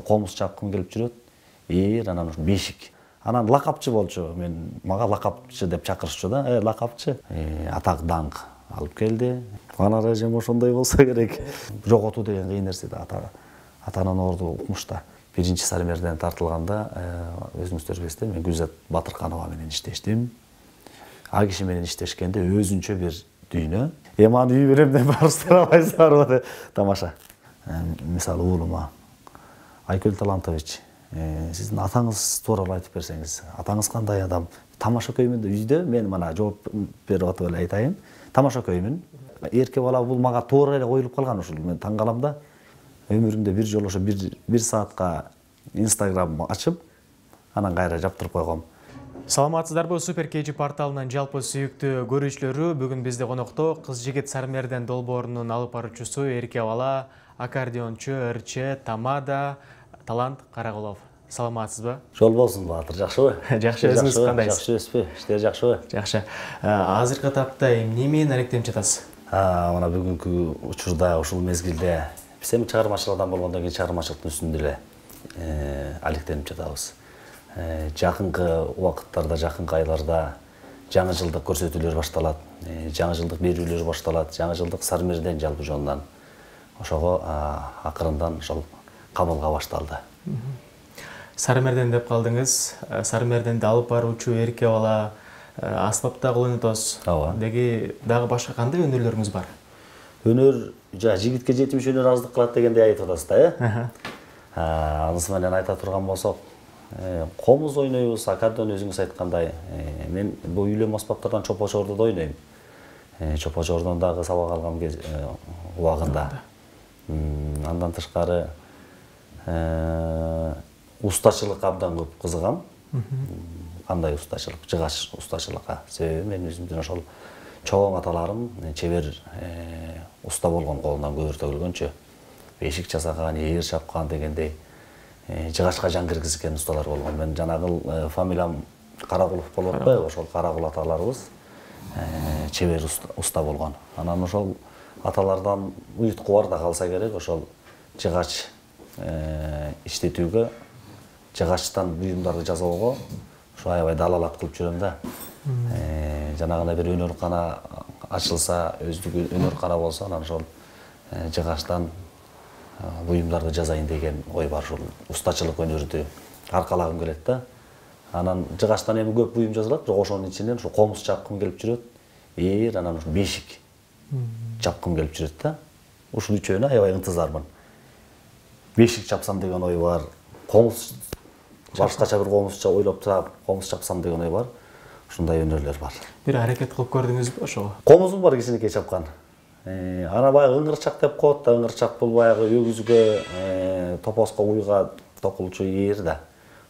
комуз чапкым келип жүрөт. Анан ушу бешик. Анан лакапчы болчу. Мага лакапчы деп чакырышчу да. Лакапчы. Атак даңк алып келди. Анар эжем ошондой болсо керек. Жоготуу деген кыйын нерсе да. Ата-анан орду укмуш да. Биринчи Сармерден тартылганда өзүңүздөр билесиздер, мен Гүлзат Батырканова менен иштештим. А киши менен иштешкенде өзүнчө бир дүйнө. Аны үй беремден барыстыра албайсыздарбы? Тамаша. Мисалы уулума Айкөл Талантович, сиздин атаңыз тууралуу айтып берсеңиз, атаңыз кандай адам? Тамаша көймүн үйдө мен мына жооп берип атып эле айтайын. Тамаша көймүн. Эрке бала бул мага туура эле коюлуп калган ушул. Мен таң калам да. Өмүрүмдө бир жолу ошо 1 саатка Instagram ачып, анан кайра жаптырып койгом. Саламатсыздарбы, Супер KG порталынын жалпы сүйүктүү көрүүчүлөрү, бүгүн бизде конокто кыз-жигит Сармерден долбоорунун алып баруучусу, эрке бала, аккордеончу, ырчы, тамада, Талант Каракулов. Саламатсызбы? Жол болсун, Баатыр, жакшыбы? Жакшы, өзүңүз кандайсыз? Жакшы эмеспи? Иштер жакшыбы? Жакшы. Азыркы тапта эмнемен алектенип жатасыз? Мына бүгүнкү учурда ушул мезгилде биз эми чыгармачыл адам болгондон кийин чыгармачылыктын үстүндө эле алектенип жатабыз. Жакынкы убакыттарда, жакынкы айларда жаңы жылдык көрсөтүүлөр башталат, жаңы жылдык берүүлөр башталат, жаңы жылдык Сармерден жалпы жонунан. Ошого акырындан ошол кабылга башталды. Сармерден деп калдыңыз. Сармерденди алып баруучу эрке бала, аспапта колонотосуз. Деги дагы башка кандай өнөрлөрүңүз бар? Өнөр жигитке жетимиш өнөр аздык кылат дегенде айтып атасыз да, анысы менен айта турган болсок, комуз ойнойбуз, аккордеон өзүңүз айткандай. Мен бул үйлөм аспаптардан чопочордо ойнойм. Чопочордон дагы сабак алган убагында. Андан тышкары устачылыкка абдан көп кызыгам. Кандай устачылык? Жыгач устачылыкка. Себеби мен өзүмдүн ошол чоң аталарым чебер уста болгон, колунан көбүр төгүлгөнчө. Бешик жасаган, ээр чапкан дегендей, жыгачка жан киргизген усталар болгон. Мен жанагыл фамилиям Каракулов болуп атпайбы? Ошол Каракул аталарыбыз чебер уста болгон. Анан ошол аталардан уютку бар да калса керек, ошол жыгач иштетүүгө, жыгачтан буюмдарды жасоого ушу аябай далалат кылып жүрөм да. Жанагына бир өнөркана ачылса, өздүгү өнөркана болсо, анан ошол жыгачтан буюмдарды жасайын деген ой бар. Ушул устачылык өнөрдү аркалагым келет да. Анан жыгачтан эми көп буюм жасалат, бирок ошонун ичинен ушу комуз чапкым келип жүрөт. Анан ушу бешик чапкым келип жүрөт да. Ушул үчөөнө аябай ынтызармын. Бешик чапсам деген ой бар. Комуз башкача бир комузча ойлоп таап, комуз чапсам деген ой бар. Ушундай өнөрлөр бар. Бир аракет кылып көрдүңүзбү ошого? Комузум бар, кичинекей чапкан. Ана баягы ыңгырчак деп коет да, ыңгырчак бул баягы өгүзгө, топоска уйга токулчу ээр да.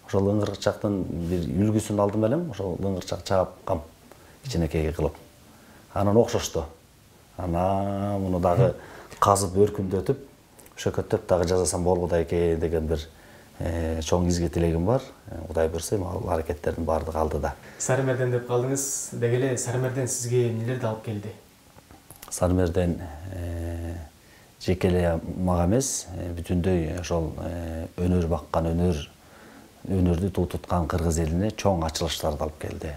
Ошол ыңгырчактын бир үлгүсүн алдым элем, ошол ыңгырчак чапкам кичинекей кылып. Анан окшошту. Ана муну дагы казып өркүндөтүп, шөкөттөп дагы жасасам болбойт экен деген бир чоң изге тилегим бар. Кудай буйрса, ал аракеттердин баардыгы алдыда. Сармерден деп калдыңыз. Деги эле Сармерден сизге эмнелерди алып келди? Сармерден жеке эле мага эмес, бүтүндөй ошол өнөр баккан, өнөрдү туу туткан кыргыз элине чоң ачылыштарды алып келди.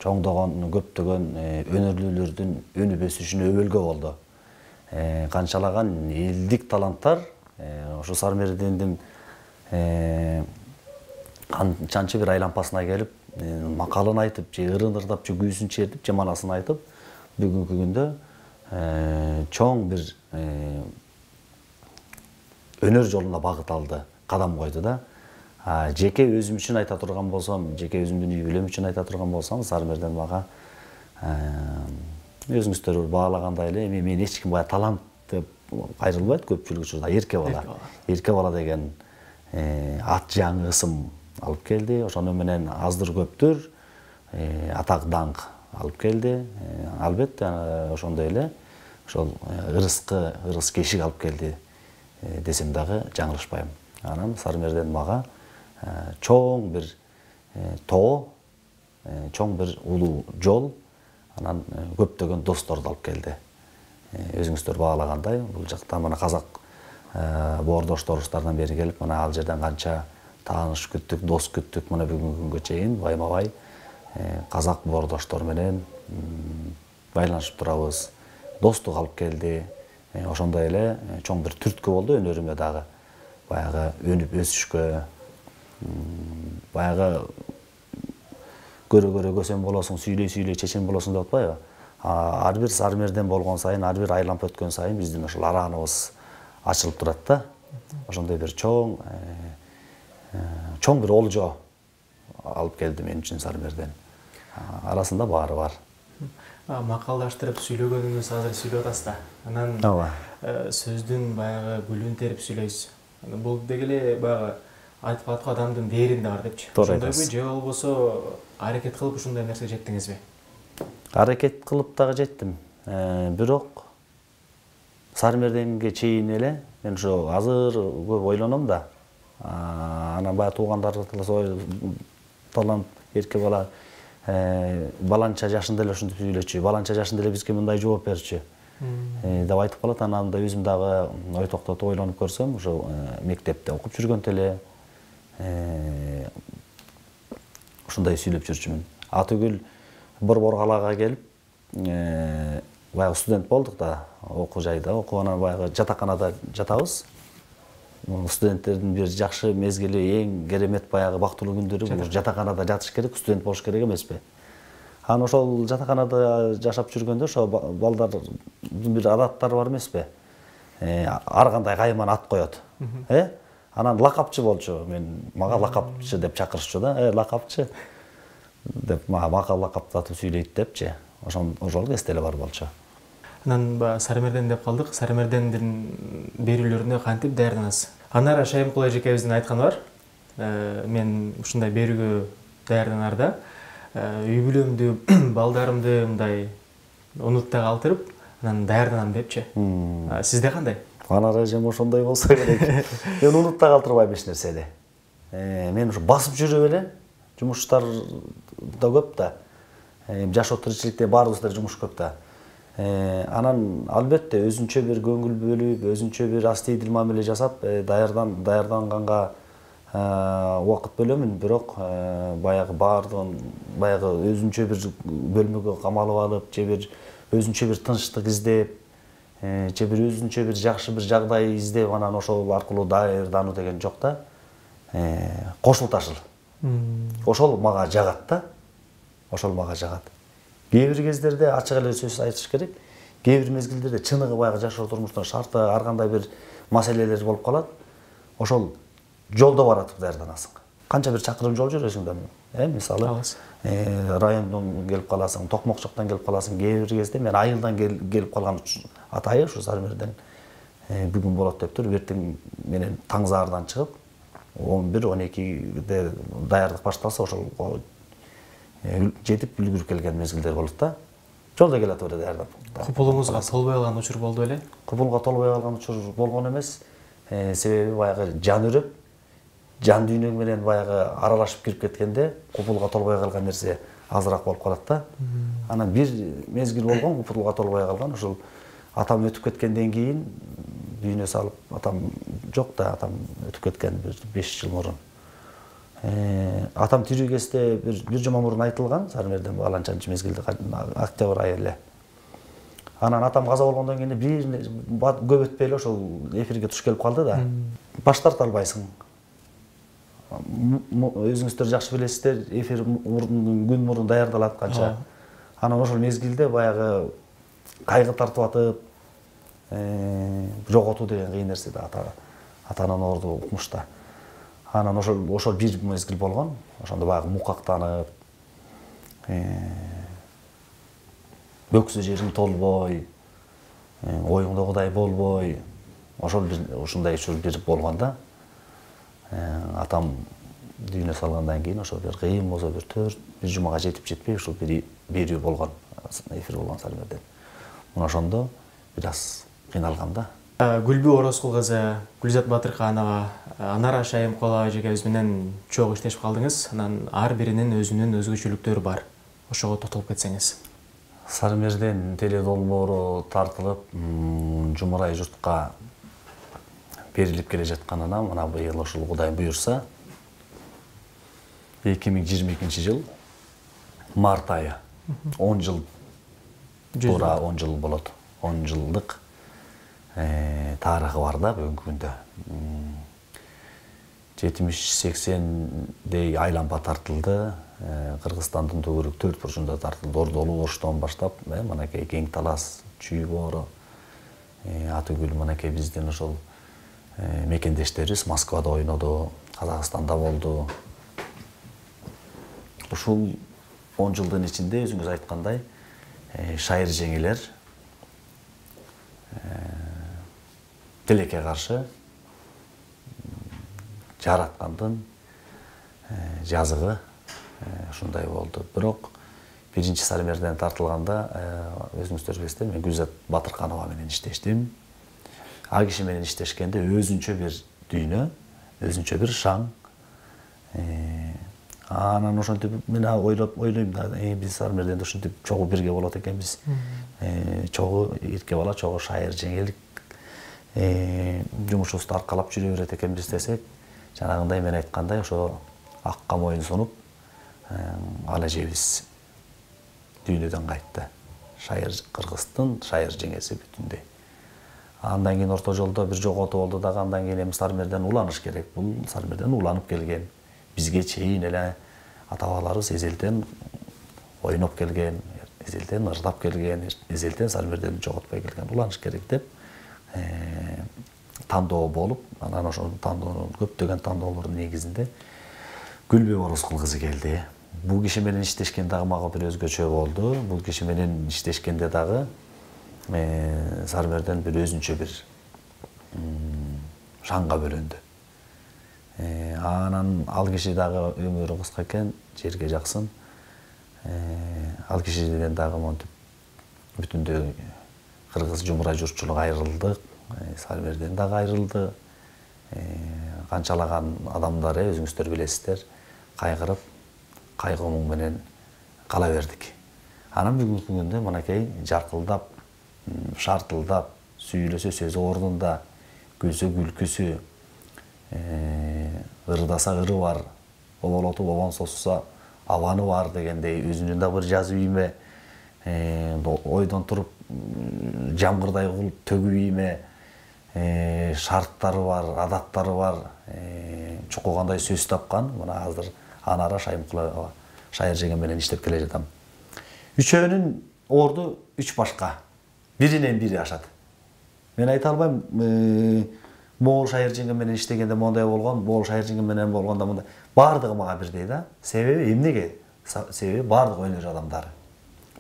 Чоңдогон, көптөгөн өнөрлүүлөрдүн өнүп өсүшүнө өбөлгө болду. Канчалаган элдик таланттар ошо Сармердендин канчанчы бир айланпасына келип, макалын айтып, же ырын-ырдап, же күүсүн чертип, же манасын айтып, бүгүнкү күндө чоң бир өнөр жолуна багыт алды, кадам койду да. Жеке өзүм үчүн айта турган болсом, жеке өзүмдүн үй бүлөм үчүн айта турган болсом, Сармерден мага өзүңүздөр баалагандай эле, мен эч ким баягы талант деп кайрылбайт көпчүлүк учурда. Эрке бала. Эрке бала деген ат жаңы ысым алып келди. Ошону менен аздыр көптүр атак даңк алып келди. Албетте ошондой эле ошол ырыс кешик алып келди десем дагы жаңылышпайм. Анан Сармерден мага чоң бир тоо, чоң бир улуу жол, анан көптөгөн досторду алып келди. Өзүңүздөр баалагандай, бул жакта мына казак боордошторубуздардан бери келип, мына ал жерден канча тааныш күттүк, дос күттүк, мына бүгүнкү күнгө чейин байма-бай казак боордоштор менен байланышып турабыз. Достук алып келди. Ошондой эле чоң бир түрткү болду өнөрүмө дагы. Баягы өнүп өсүшкө, баягы көрө-көрө көсем болосуң, сүйлөй-сүйлөй чечен болосуң деп атпайбы? Ар бир сармерден болгон сайын, ар бир айланып өткөн сайын биздин ошол арааныбыз ачылып турат да. Ошондой бир чоң бир олжо алып келди мен үчүн сармерден. Арасында баары бар. Макалдаштырып сүйлөгөнүңүз азыр сүйлөп атасыз да. Анан сөздүн баягы гүлүн терип сүйлөйсүз. Бул дегеле баягы айтып аткан адамдын дээринде бар депчи. Ошондойбу же болбосо аракет кылып ушундай нерсеге жеттиңизби? Аракет кылып дагы жеттим. Бирок сармерденге чейин эле мен ошо азыр көп ойлоном да. Анан баягы туугандар талант эрке бала баланча жашында эле ушинтип сүйлөчү, баланча жашында эле бизге мындай жооп берчү деп айтып калат. Анан да өзүм дагы ой токтотуп ойлонуп көрсөм, ошо мектепте окуп жүргөндө эле ушундай сүйлөп жүрчүмүн. Атүгүл Борбор калаага келип, баягы студент болдук да, окуу жайда, окуп баягы жатаканада жатабыз. Студенттердин бир жакшы мезгили, эң керемет баягы бактылуу күндөрү бул жатаканада жатыш керек, студент болуш керек эмеспи? Анан ошол жатаканада жашап жүргөндө ошо балдардын бир адаттары бар эмеспи? Ар кандай кайман ат коёт. Анан лакапчы болчу. Мага лакапчы деп чакырышчу да. Лакапчы деп мага лакаптатып сүйлөйт депчи. Ошол кезде эле бар болчу. Анан Сармерден деп калдык. Сармердендин берүүлөрүнө кантип даярданасыз? Анара Шайымкул эжекебиздин айтканы бар. Мен ушундай берүүгө даярданарда үй бүлөмдү, балдарымды мындай унутта калтырып, анан даярданам депчи. Сизде кандай? Анара эжем ошондой болсо керек. Мен унутта калтырбайм эч нерсени. Мен ушу басып жүрүп эле, жумуштар да көп да. Жашоо тиричиликте баарыбызда жумуш көп да. Анан албетте өзүнчө бир көңүл бөлүп, өзүнчө бир астыйдил мамиле жасап, даярданганга убакыт бөлөмүн, бирок баягы баардыгын баягы өзүнчө бир бөлмөгө камалып алып, же бир өзүнчө бир тынчтык издеп, же бир өзүнчө бир жакшы бир жагдай издеп, анан ошол аркылуу даярдануу деген жок да. Кошул ташыл. Ошол мага жагат да. Ошол мага жагат. Кээ бир кездерде ачык эле сөз айтыш керек. Кээ бир мезгилдерде чыныгы баягы жашоо турмуштун шарты, ар кандай бир маселелер болуп калат. Ошол жолдо баратып даярданасың. Канча бир чакырым жол жүрөсүң да. Мисалы, райондон келип каласың, Токмокчоктон келип каласың. Кээ бир кезде мен айылдан келип калган атайы ушу Сармерден бүгүн болот деп туруп, эртең менен Таңзаардан чыгып, 11-12де даярдык башталса, ошол жетип үлгүрүп келген мезгилдер болот да. Жолдо келатып эле даярдап. Купулуңузга толбой калган учур болду беле? Купулга толбой калган учур болгон эмес. Себеби баягы жан өрөп, жан дүйнөң менен баягы аралашып кирип кеткенде, купулга толбой калган нерсе азыраак болуп калат да. Анан бир мезгил болгон купулга толбой калган, ошол атам өтүп кеткенден кийин дүйнө салып, атам жок да, атам өтүп кеткен 5 жыл мурун. Атам тирүү кезде бир жума мурун айтылган, Сармерден баланчанчы мезгилде, октябрь айы эле. Анан атам каза болгондон кийин бир көп өтпөй эле ошол эфирге туш келип калды да. Баш тарта албайсың. Өзүңүздөр жакшы билесиздер, эфир күн мурун даярдалат канча. Анан ошол мезгилде баягы кайгы тартып атып, жоготуу деген кыйын нерсе да, атанын орду укмушта. Анан ошол бир мезгил болгон. Ошондо баягы мукактанып, бөксө жериң толбой, оюңдогудай болбой, ошол ушундай учур бир болгон да. Атам дүйнө салгандан кийин ошол бир кыйын болсо бир жумага жетпей ушул берүү болгон, эфир болгон Сармерден. Мына ошондо бир аз кыйналгам да. Гүлбү Орозкул кызы, Гүлзат Батырканова, Анара Шайымкул эжекебиз менен чогуу иштешип калдыңыз. Анан ар биринин өзүнүн өзгөчөлүктөрү бар. Ошого токтолуп кетсеңиз. Сармерден теле долбоору тартылып, жумурай журтка берилип келе жатканына мына быйыл ушул Кудайым буюрса 2022 жыл март айы 10 жыл туура 10 жыл болот. 10 жылдык тарыхы бар да бүгүнкү күндө. 70-80дей айлампа тартылды. Кыргызстандын төгүрүк 4 бурчунда тартылды. Ордолуу Оштон баштап, мынакей Кең Талас, Чүй Боору, Атүгүл мынакей биздин ошол мекендештерибиз Москвада ойноду, Казакстанда болду. Ушул 10 жылдын ичинде өзүңүз айткандай шайыр жеңилер тилекке каршы жараткандын жазыгы ушундай болду. Бирок биринчи Сармерден тартылганда өзүңүздөр билесиздер, мен Гүлзат Батырканова менен иштештим. А киши менен иштешкенде өзүнчө бир дүйнө, өзүнчө бир шаң. Анан ошентип мен ойлойм да, биз Сармерден ушинтип чогуу бирге болот экенбиз. Чогуу эрке бала, чогуу шайыр жеңилик жумушубузду аркалап жүрө берет экенбиз десек, жанагындай мен айткандай ошо акка моюн сунуп ал эжебиз дүйнөдөн кайтты. Шайыр Кыргыздын шайыр жеңеси бүтүндөй. Андан кийин орто жолдо бир жоготуу болду дагы, андан кийин эми Сармерден уланыш керек. Бул Сармерден уланып келген. Бизге чейин эле ата-бабаларыбыз эзелден ойноп келген, эзелден ырдап келген, эзелден Сармерден жоготпой келген. Уланыш керек деп тандоо болуп, анан ошол тандоонун көптөгөн тандоолордун негизинде Гүлбү Орозкул кызы келди. Бул киши менен иштешкен дагы мага бир өзгөчө болду. Бул киши менен иштешкенде дагы Сармерден бир өзүнчө бир шаңга бөлөндү. Анан ал киши дагы өмүрү кыска экен, жерге жаксын. Ал кишиден дагы монтип бүтүндөй кыргыз жумура журтчулук айрылдык. Сармерден дагы айрылды. Канчалаган адамдар өзүңүздөр билесиздер, кайгырып, кайгы муң менен кала бердик. Анан бүгүнкү күндө мынакей жаркылдап, шартылдап, сүйлөсө сөзү ордунда, күлсө күлкүсү, ырдаса ыры бар, оболотуп обон сосса абаны бар дегендей өзүнүн да бир жазып ийме, ойдон туруп жамгырдай кылып төгүп ийме шарттары бар, адаттары бар, чукугандай сөз тапкан. Мына азыр Анара Шайымкулова шайыр жеңем менен иштеп келе жатам. Үчөөнүн орду үч башка. Биринен бири ашат. Мен айта албайм, могул шайыр жеңем менен иштегенде мондай болгон, могул шайыр жеңем менен болгондо мындай. Бардыгы мага бирдей да. Себеби эмнеге? Себеби бардыгы өнөр адамдары.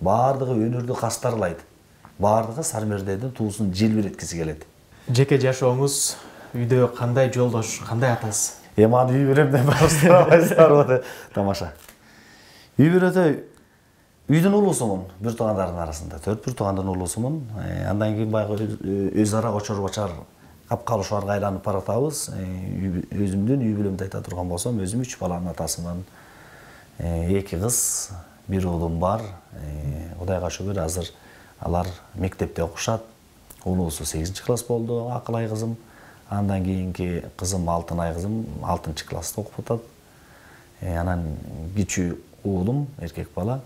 Бардыгы өнөрдү кастарлайт. Бардыгы Сармерден туусун желбиреткиси келет. Жеке жашооңуз, үйдө кандай жолдош, кандай атасыз? Эми аны үй бүлөмдөн башlayбайсыздар. Тамаша. Үй бүлөдө үйдүн улуусумун, бир туугандардын арасында. 4 бир туугандын улуусумун. Андан кийин баягы өз ара очор-бочар капкалышууларга айланып баратабыз. Өзүмдүн үй бүлөмдү айта турган болсом, өзүм 3 баланын атасымын. 2 кыз, 1 уулум бар. Кудайга шүгүр, азыр алар мектепте окушат. Улуусу 8-класс болду, Акылай кызым. Андан кийинки кызым Алтынай кызым 6-класста окуп атат. Анан кичүү уулум, эркек бала.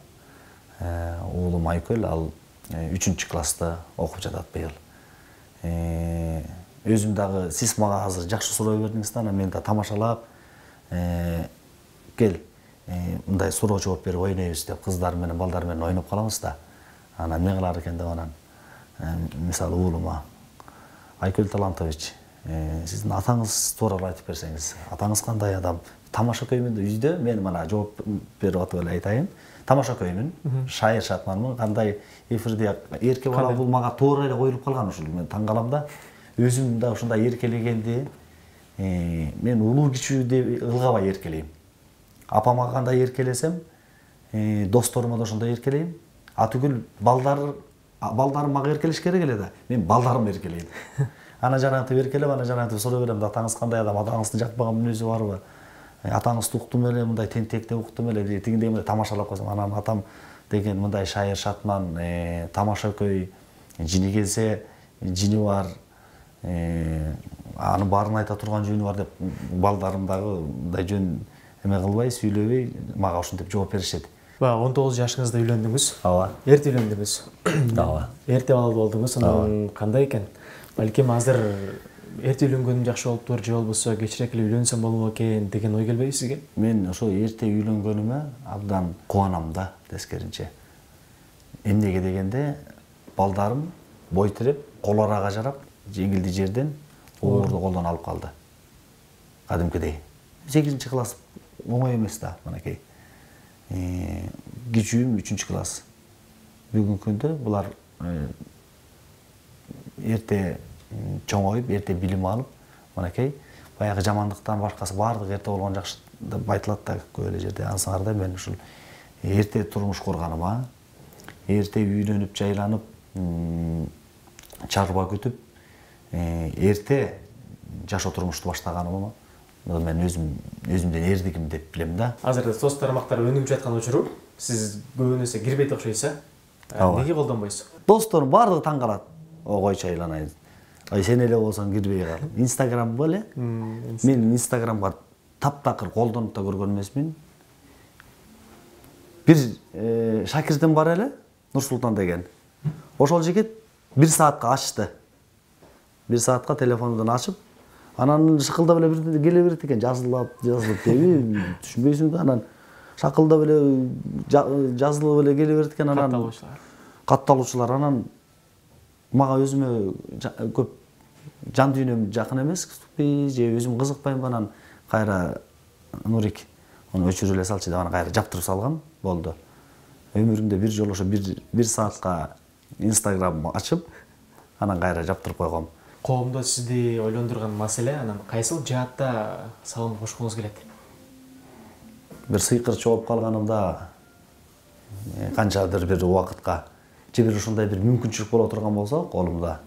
Уулум Айкөл, ал 3-класста окуп жатат быйыл. Өзүм дагы сиз мага азыр жакшы суроо бердиңиз да, анан мен да тамашалап, кел, мындай суроо жооп берип ойнойбуз деп кыздар менен, балдар менен ойноп калабыз да. Анан эмне кылар экен деп анан мисалы уулума Айкөл Талантович, сиздин атаңыз тууралуу айтып берсеңиз, атаңыз кандай адам? Тамашакөймүн да үйдө, мен мына жооп берип атып эле айтайын. Тамашакөймүн, шайыр шатманмын, кандай эфирде эрке бала бул мага туура эле коюлуп калган ушул. Мен таң калам да. Өзүм да ушундай эркелегенди, мен улуу кичүү деп ылгабай эркелейм. Апама кандай эркелесем, досторума да ошондой эркелейм. Атүгүл балдарым мага эркелеш керек эле да. Мен балдарым эркелейм. Ана жанагынтип эркелеп, ана жанагынтип суроо берем да, атаңыз кандай адам, атаңыздын жакпаган мүнөзү барбы? Атаңызды уктум эле, мындай тентекте уктум эле, тигиндей мындай тамашалап койсом, анан атам деген мындай шайыр шатман, тамашакөй, жини келсе, жини бар, анын баарын айта турган жөнү бар деп балдарым дагы мындай жөн эме кылбай, сүйлөбөй мага ушинтип жооп беришет. 19 жашыңызда үйлөндүңүз. Ооба. Эрте үйлөндүңүз. Ооба. Эрте балалуу болдуңуз. Анан кандай экен? Балким азыр эрте үйлөнгөнүм жакшы болуптур, же болбосо кечирээк эле үйлөнсөм болот экен деген ой келбейби сизге? Мен ошо эрте үйлөнгөнүмө абдан кубанам да, тескеринче. Эмнеге дегенде, балдарым бой тиреп, кол арага жарап, жеңилди жерден оорду колдон алып калды. Кадимкидей. 8-класс оңой эмес да, мынакей. Кичүүм 3-класс. Бүгүнкү күндө булар эрте чоңоюп, эрте билим алып, мынакей, баягы жамандыктан башкасы баардыгы эрте болгон жакшы деп айтылат да көп эле жерде. Ансыңар да мен ушул эрте турмуш курганыма, эрте үйлөнүп, жайланып, чарба күтүп, эрте жашоо турмушту баштаганыма мен өзүмдөн эрдигим деп билем да. Азырда соц тармактар өнүгүп жаткан учуру, сиз көбүнесе кирбейт окшойсуз, Неге колдонбойсуз? Досторум баардыгы таң калат. Койчу айланайын. Сен эле болсоң кирбей кал. Инстаграм беле? Мен Инстаграмга таптакыр колдонуп да көргөн эмесмин. Бир шакиртим бар эле, Нурсултан деген. Ошол жигит 1 саатка ачты. 1 саатка телефондон ачып, анан шакылдап эле бир келе берет экен, жазылып деби, түшүнбөйсүң да, анан шакылдап эле жазылып эле келе берет экен, анан катталуучулар, анан мага өзүмө көп жан дүйнөм жакын эмеспи, же өзүм кызыкпайм, анан кайра Нурик аны өчүрүп эле салчы деп аны кайра жаптырып салган болду. Өмүрүмдө бир жолу ошо 1 саатка Инстаграм ачып, анан кайра жаптырып койгом. Коомдо сизди ойлондурган маселе анан кайсыл жаатта салым кошкуңуз келет? Бир сыйкыр чогуп калганымда канчадыр бир убакытка же бир ушундай бир мүмкүнчүлүк боло турган болсо колумда,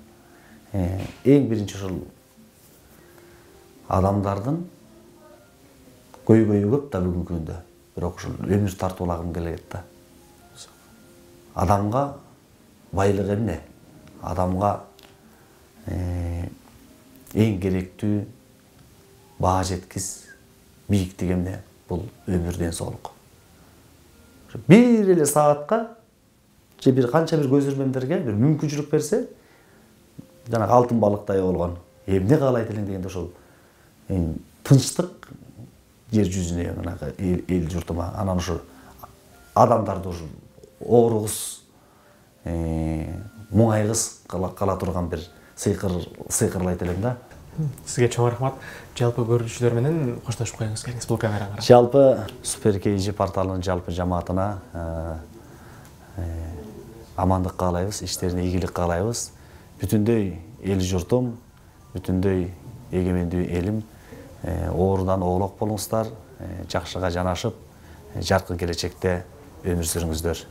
эң биринчи ушул адамдардын көйгөйү көп да бүгүнкү күндө. Бирок ушул өмүр тартуулагым келет да. Адамга байлык эмне? Адамга эң керектүү баа жеткис бийиктик эмне? Бул өмүр ден соолук. Бир эле саатка же бир канча бир көзөрмөмдөргө бир мүмкүнчүлүк берсе, жана алтын балыктай болгон. Эмне каалайт элең дегенде ошол тынчтык жер жүзүнө, мына эл журтума, анан ошо адамдарды ошо ооругус, муңайгыс кала турган бир сыйкырлайт элем да. Сизге чоң рахмат. Жалпы көрүүчүлөр менен коштошуп коюңуз келиңиз бул камерага карап. Жалпы Супер KG порталынын жалпы жамаатына амандык каалайбыз, иштерине ийгилик каалайбыз. Бүтүндөй эл журтум, бүтүндөй эгемендүү элим оорудан оолок болуңуздар, жакшыга жанашып, жаркын келечекте өмүр сүрүңүздөр.